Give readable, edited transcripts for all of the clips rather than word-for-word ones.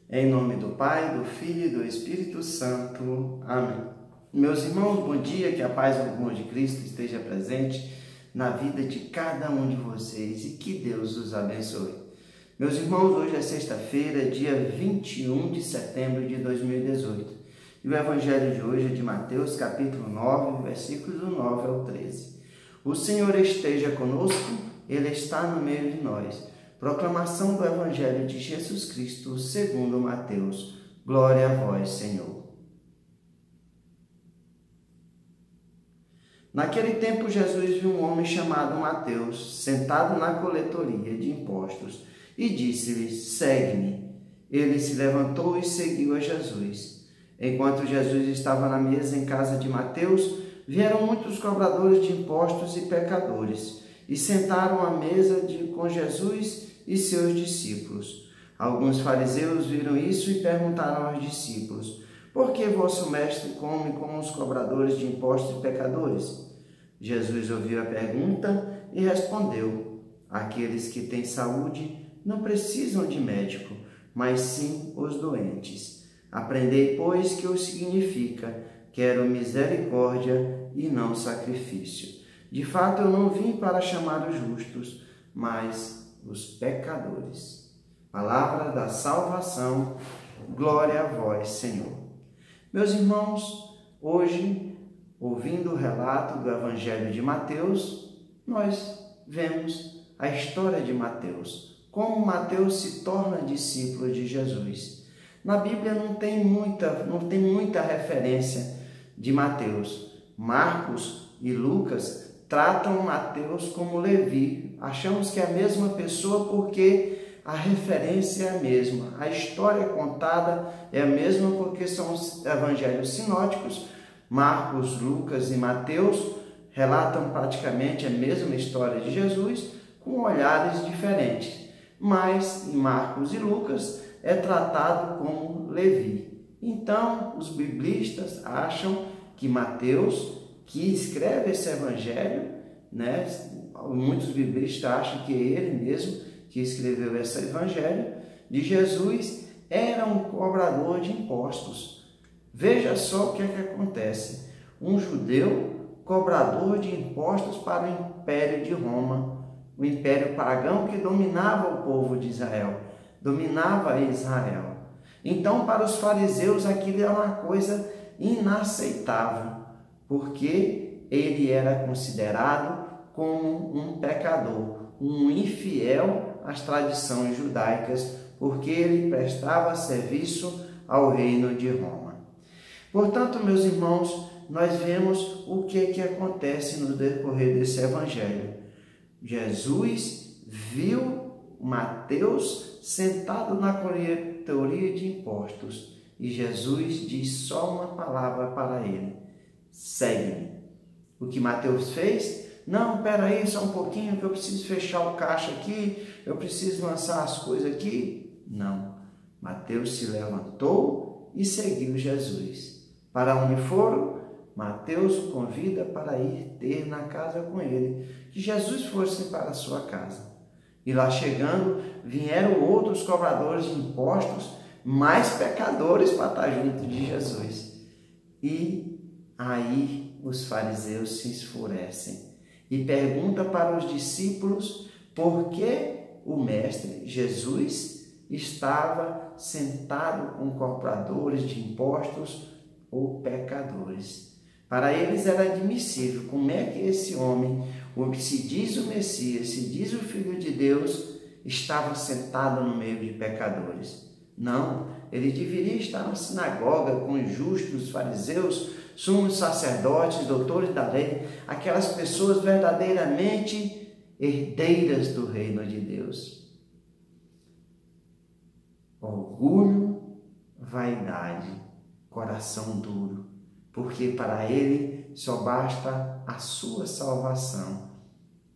Em nome do Pai, do Filho e do Espírito Santo. Amém. Meus irmãos, bom dia, que a paz e o amor de Cristo esteja presente na vida de cada um de vocês e que Deus os abençoe. Meus irmãos, hoje é sexta-feira, dia 21 de setembro de 2018. E o Evangelho de hoje é de Mateus, capítulo 9, versículos do 9 ao 13. O Senhor esteja conosco, Ele está no meio de nós. Proclamação do Evangelho de Jesus Cristo, segundo Mateus. Glória a vós, Senhor. Naquele tempo, Jesus viu um homem chamado Mateus, sentado na coletoria de impostos, e disse-lhe: segue-me. Ele se levantou e seguiu a Jesus. Enquanto Jesus estava na mesa em casa de Mateus, vieram muitos cobradores de impostos e pecadores, e sentaram à mesa com Jesus e seus discípulos. Alguns fariseus viram isso e perguntaram aos discípulos: por que vosso mestre come com os cobradores de impostos e pecadores? Jesus ouviu a pergunta e respondeu: aqueles que têm saúde não precisam de médico, mas sim os doentes. Aprendei, pois, que o significa: quero misericórdia e não sacrifício. De fato, eu não vim para chamar os justos, mas os pecadores. Palavra da salvação, glória a vós, Senhor. Meus irmãos, hoje, ouvindo o relato do Evangelho de Mateus, nós vemos a história de Mateus, como Mateus se torna discípulo de Jesus. Na Bíblia não tem muita referência de Mateus. Marcos e Lucas tratam Mateus como Levi. Achamos que é a mesma pessoa porque a referência é a mesma. A história contada é a mesma porque são os evangelhos sinóticos. Marcos, Lucas e Mateus relatam praticamente a mesma história de Jesus com olhares diferentes. Mas em Marcos e Lucas é tratado como Levi. Então, os biblistas acham que Mateus, que escreve esse evangelho, muitos biblistas acham que ele mesmo que escreveu esse evangelho de Jesus era um cobrador de impostos. Veja só o que é que acontece. Um judeu cobrador de impostos para o Império de Roma, o Império pagão que dominava o povo de Israel, dominava Israel. Então, para os fariseus, aquilo era uma coisa inaceitável, porque ele era considerado como um pecador, um infiel às tradições judaicas, porque ele prestava serviço ao reino de Roma. Portanto, meus irmãos, nós vemos o que acontece no decorrer desse evangelho. Jesus viu Mateus sentado na coletoria de impostos e Jesus diz só uma palavra para ele: segue-me. O que Mateus fez? Não, peraí, só um pouquinho que eu preciso fechar o caixa aqui, eu preciso lançar as coisas aqui. Não, Mateus se levantou e seguiu Jesus. Para onde foram? Mateus o convida para ir ter na casa com ele, que Jesus fosse para a sua casa. E lá chegando, vieram outros cobradores de impostos, mais pecadores para estar junto de Jesus. E aí os fariseus se esfurecem e perguntam para os discípulos por que o mestre Jesus estava sentado com cobradores de impostos ou pecadores. Para eles era admissível. Como é que esse homem, o que se diz o Messias, se diz o Filho de Deus, estava sentado no meio de pecadores? Não, ele deveria estar na sinagoga com os justos, fariseus, sumos sacerdotes, doutores da lei, aquelas pessoas verdadeiramente herdeiras do reino de Deus. Orgulho, vaidade, coração duro, porque para ele só basta a sua salvação.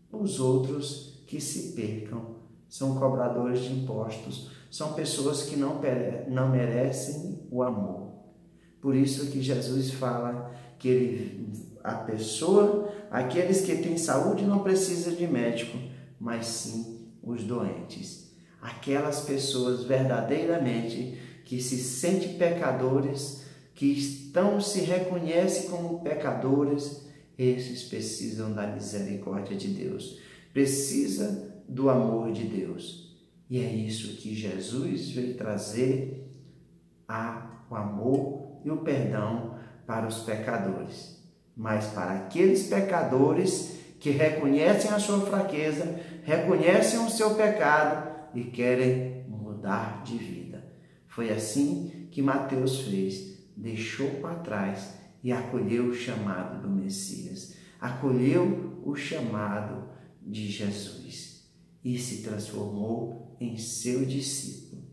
Os outros que se percam são cobradores de impostos, são pessoas que não merecem o amor. Por isso que Jesus fala que aqueles que têm saúde não precisam de médico, mas sim os doentes. Aquelas pessoas verdadeiramente que se sentem pecadores, que se reconhecem como pecadores, esses precisam da misericórdia de Deus, precisa do amor de Deus. E é isso que Jesus veio trazer, o amor e o perdão para os pecadores. Mas para aqueles pecadores que reconhecem a sua fraqueza, reconhecem o seu pecado e querem mudar de vida. Foi assim que Mateus fez, deixou para trás e acolheu o chamado do Messias, acolheu o chamado de Jesus e se transformou em seu discípulo.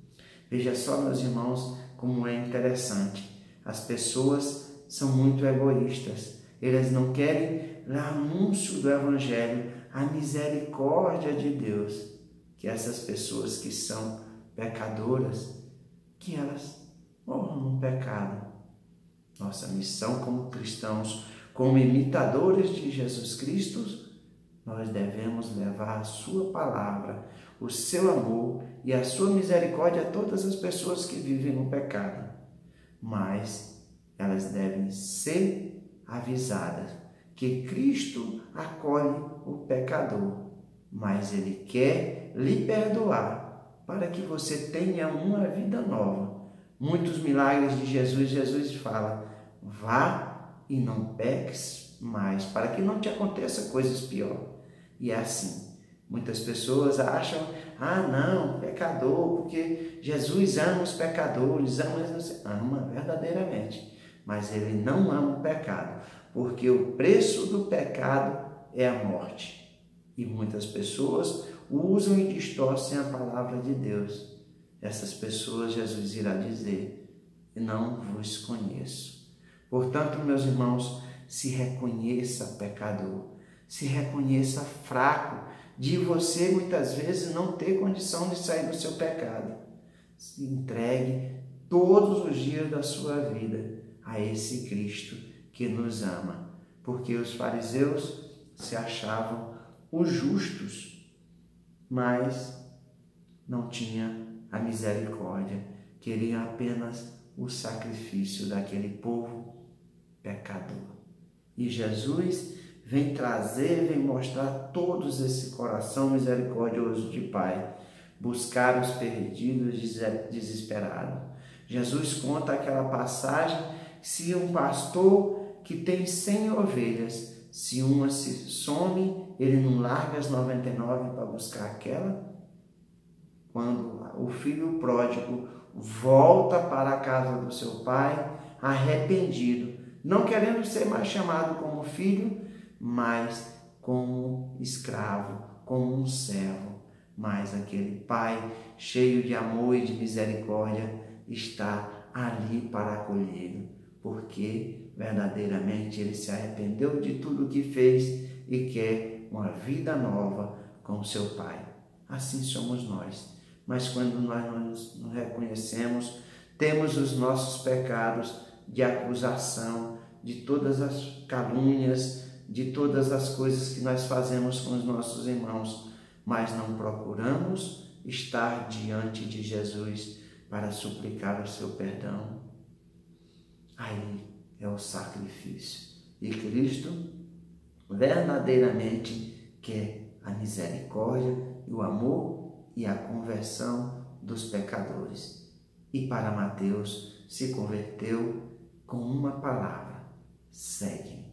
Veja só, meus irmãos, como é interessante. As pessoas são muito egoístas. Elas não querem o anúncio do Evangelho, a misericórdia de Deus. Que essas pessoas que são pecadoras, que elas morram no pecado. Nossa missão como cristãos, como imitadores de Jesus Cristo, nós devemos levar a sua palavra, o seu amor e a sua misericórdia a todas as pessoas que vivem no pecado. Mas elas devem ser avisadas que Cristo acolhe o pecador, mas Ele quer lhe perdoar para que você tenha uma vida nova. Muitos milagres de Jesus, Jesus fala, vá e não peques mais, para que não te aconteça coisas piores. E é assim, muitas pessoas acham, não, pecador, porque Jesus ama os pecadores, ama verdadeiramente, mas Ele não ama o pecado, porque o preço do pecado é a morte. E muitas pessoas usam e distorcem a palavra de Deus. Essas pessoas, Jesus irá dizer, não vos conheço. Portanto, meus irmãos, se reconheça pecador, se reconheça fraco, de você muitas vezes não ter condição de sair do seu pecado. Se entregue todos os dias da sua vida a esse Cristo que nos ama, porque os fariseus se achavam os justos, mas não tinham a misericórdia, queriam apenas o sacrifício daquele povo pecador. E Jesus vem trazer, vem mostrar a todos esse coração misericordioso de Pai, buscar os perdidos desesperados. Jesus conta aquela passagem, se um pastor que tem 100 ovelhas, se uma se some, ele não larga as 99 para buscar aquela? Quando o filho pródigo volta para a casa do seu pai, arrependido, não querendo ser mais chamado como filho, mas como escravo, como um servo. Mas aquele pai, cheio de amor e de misericórdia, está ali para acolhê-lo, porque verdadeiramente ele se arrependeu de tudo o que fez e quer uma vida nova com seu pai. Assim somos nós. Mas quando nós nos reconhecemos, temos os nossos pecados de acusação, de todas as calúnias, de todas as coisas que nós fazemos com os nossos irmãos, mas não procuramos estar diante de Jesus para suplicar o seu perdão. Aí é o sacrifício. E Cristo verdadeiramente quer a misericórdia e o amor e a conversão dos pecadores. E para Mateus se converteu com uma palavra: segue-me.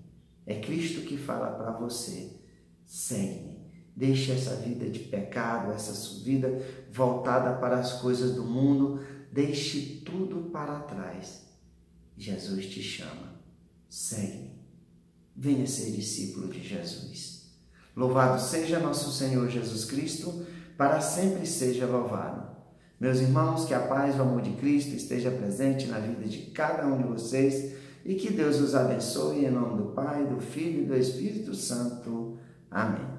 É Cristo que fala para você: segue-me. Deixe essa vida de pecado, essa vida voltada para as coisas do mundo, deixe tudo para trás. Jesus te chama: segue-me. Venha ser discípulo de Jesus. Louvado seja nosso Senhor Jesus Cristo, para sempre seja louvado. Meus irmãos, que a paz e o amor de Cristo esteja presente na vida de cada um de vocês e que Deus os abençoe em nome do Pai, do Filho e do Espírito Santo. Amém.